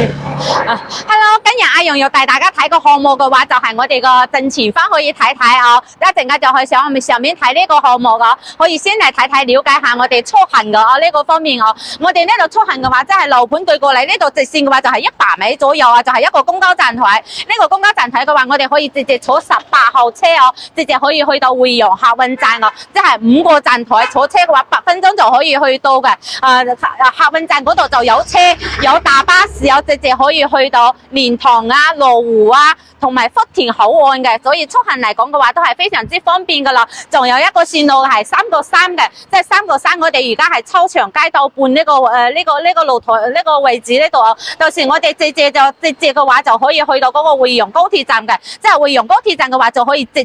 Hello， 今日阿蓉要帶大家睇個項目嘅話，就係我哋個正前方可以睇睇啊。一陣間就去上面睇呢個項目啊，可以先嚟睇睇了解下我哋出行嘅呢個方面啊。我哋呢度出行嘅話，即係樓盤對過嚟呢度直線嘅話，就係100米左右啊，就係一個公交站台。呢個公交站台嘅話，我哋可以直接坐18號車哦，直接可以去到惠陽客運站哦，即係5個站台坐車嘅話，8分鐘就可以去到嘅。客運站嗰度就有車，有大巴士，有直接可以去到蓮塘啊、羅湖啊，同埋福田口岸嘅，所以出行嚟講嘅話都係非常之方便噶啦。仲有一個線路係3個3嘅，即係3個3，我哋而家係秋長街道半呢個露台呢個位置呢度啊。到時我哋直接嘅話就可以去到嗰個惠陽高鐵站嘅，即係惠陽高鐵站嘅話就可以直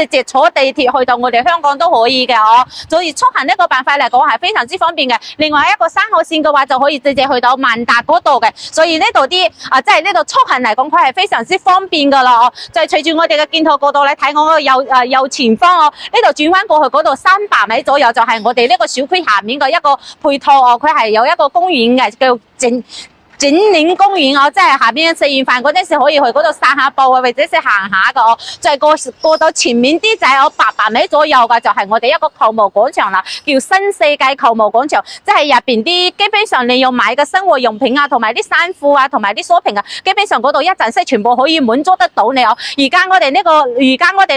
接坐地鐵去到我哋香港都可以嘅哦。所以出行呢個辦法嚟講係非常之方便嘅。另外一個3號線嘅話就可以直接去到萬達嗰度嘅，所以呢度啲即係呢度出行嚟講，佢係非常之方便噶啦哦。就係隨住我哋嘅鏡頭角度咧，睇我個右前方哦，呢度轉彎過去嗰度300米左右就係我哋呢個小區下面嘅一個配套哦，佢係有一個公園嘅，叫整嶺公園哦，即係下邊食完飯嗰陣時可以去嗰度散下步啊，或者是行下噶哦。再過到前面啲仔有800米左右嘅，就係我哋一個購物廣場啦，叫新世界購物廣場，即係入邊啲基本上你要買嘅生活用品啊，同埋啲衫褲啊，同埋啲 shopping 啊，基本上嗰度一站式全部可以滿足得到你哦。而家我哋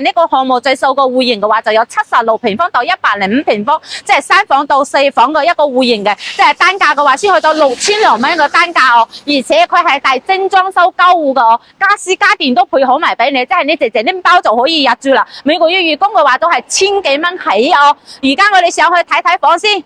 呢個項目最受個戶型嘅話，就有76平方到105平方，即係3房到4房嘅一個戶型嘅，即係單價嘅話先去到6000蚊嘅單價。而且佢係帶精裝修交戶嘅哦，家私家電都配好埋俾你，即係你直接拎包就可以入住啦。每個月月供嘅話都係1000幾蚊起哦。而家我哋上去睇睇房先。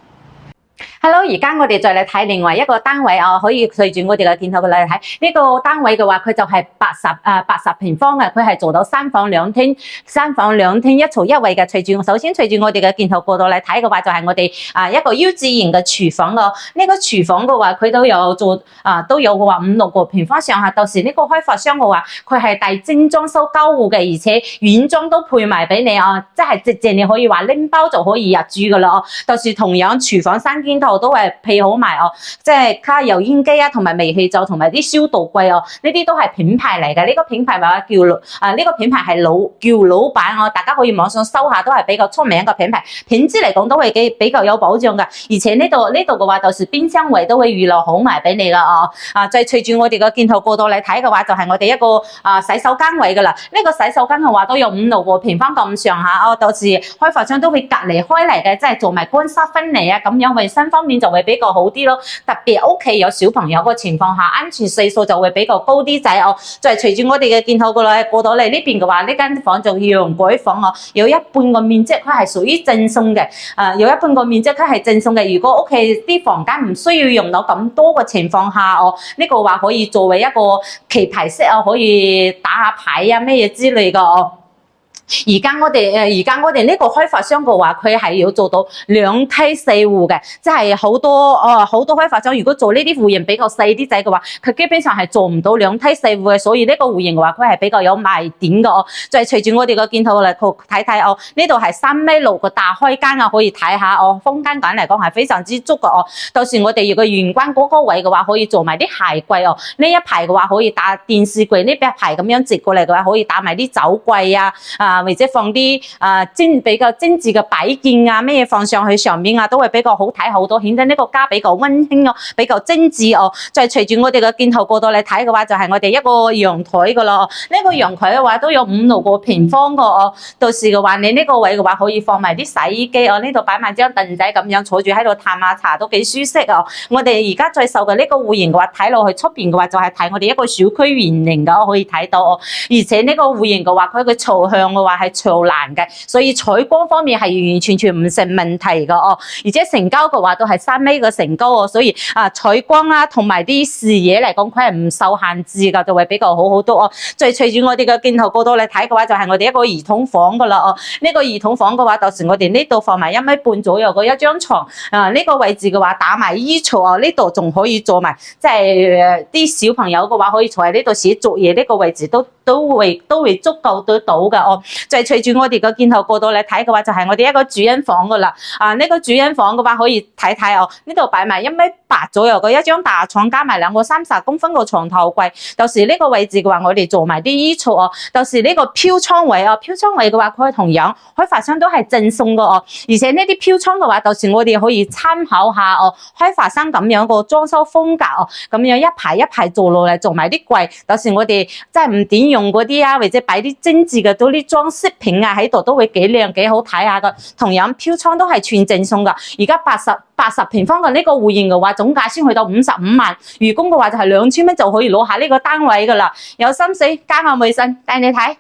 Hello， 而家我哋再嚟睇另外一個單位啊，可以隨住我哋嘅鏡頭嚟睇呢個單位嘅話，佢就係80平方嘅，佢係做到3房2廳1槽1衛嘅。首先隨住我哋嘅鏡頭過到嚟睇嘅話，就係我哋一個 U 字型嘅廚房咯。呢個廚房嘅話，佢都有做都有嘅話5-6個平方上下。到時呢個開發商嘅話，佢係帶精裝修交戶嘅，而且軟裝都配埋俾你啊，即係直接你可以話拎包就可以入住噶啦哦。到時同樣廚房3件套都係配好埋哦，即係卡油煙機啊，同埋煤氣灶，同埋啲消毒櫃哦，呢啲都係品牌嚟嘅。呢個品牌話呢個品牌係叫老闆哦，大家可以網上搜下，都係比較出名嘅品牌，品質嚟講都係比較有保障嘅。而且呢度嘅話，就是冰箱位都會預留好埋俾你啦哦。再隨住我哋個鏡頭過到嚟睇嘅話，就係我哋一個洗手間位噶啦。呢個洗手間嘅話都有5-6個平方咁上下哦，到時開發商都會隔離開嚟嘅，即係做埋乾濕分離啊，咁樣衛生方面就會比較好啲咯。特別屋企有小朋友嘅情況下，安全係數就會比較高啲仔哦。再隨住我哋嘅鏡頭過到嚟呢邊嘅話，呢間房就陽改房哦，有一半個面積佢係屬於贈送嘅，有一半個面積佢係贈送嘅。如果屋企啲房間唔需要用到咁多嘅情況下哦，呢個話可以作為一個棋牌室啊，可以打下牌啊咩嘢之類嘅哦。而家我哋呢個開發商嘅話，佢係要做到2梯4戶嘅，即係好多開發商如果做呢啲戶型比較細啲仔嘅話，佢基本上係做唔到2梯4戶嘅，所以呢個戶型嘅話，佢係比較有賣點嘅哦。就係隨住我哋個鏡頭嚟睇睇哦，呢度係3.6米嘅大開間啊，可以睇下哦，空間感嚟講係非常之足嘅哦。到時我哋如果玄關嗰個位嘅話，可以做埋啲鞋櫃哦，呢一排嘅話可以打電視櫃，呢一排咁樣接過嚟嘅話，可以打埋啲酒櫃啊。或者放啲比較精緻嘅擺件啊，咩嘢放上去上面啊，都會比較好睇好多，顯得呢個家比較溫馨哦，比較精緻哦。再隨住我哋嘅鏡頭過到嚟睇嘅話，就係我哋一個陽台噶咯。呢個陽台嘅話都有5-6個平方個哦。到時嘅話，你呢個位嘅話可以放埋啲洗衣機哦，呢度擺埋張凳仔咁樣坐住喺度嘆下茶都幾舒適哦。我哋而家最受嘅呢個戶型嘅話，睇落去出邊嘅話就係睇我哋一個小區園林嘅，可以睇到哦。而且呢個戶型嘅話，佢嘅朝向嘅話係朝南嘅，所以採光方面係完完全全唔成問題噶哦。而且成交嘅話都係3米嘅成交哦，所以採光啦同埋啲視野嚟講，佢係唔受限制噶，就會比較好好多哦。再隨住我哋嘅鏡頭過到嚟睇嘅話，就係我哋一個兒童房噶啦哦。呢個兒童房嘅話，到時我哋呢度放埋1.5米左右嘅一張床，呢個位置嘅話打埋衣槽啊，呢度仲可以做埋，即係啲小朋友嘅話可以坐喺呢度寫作業，呢個位置都會足夠得到噶哦。就係隨住我哋個鏡頭過到嚟睇嘅話，就係我哋一個主人房噶啦。呢個主人房嘅話可以睇睇哦，呢度擺埋1.8米100左右嘅一張大床，加埋2個30公分嘅床頭櫃。到時呢個位置嘅話，我哋做埋啲衣櫥哦。到時呢個飄窗位哦，飄窗位嘅話，佢同樣開發商都係贈送嘅哦。而且呢啲飄窗嘅話，到時我哋可以參考下哦，開發商咁樣個裝修風格哦，咁樣一排一排做落嚟，做埋啲櫃。到時我哋即係唔點用嗰啲啊，或者擺啲精緻嘅嗰啲裝飾品啊喺度，都會幾靚幾好睇下嘅。同樣飄窗都係全贈送㗎。而家80平方嘅呢個戶型嘅話，總價先去到55萬，預供嘅話就係2000蚊就可以攞下呢個單位㗎啦。有心水加我微信帶你睇。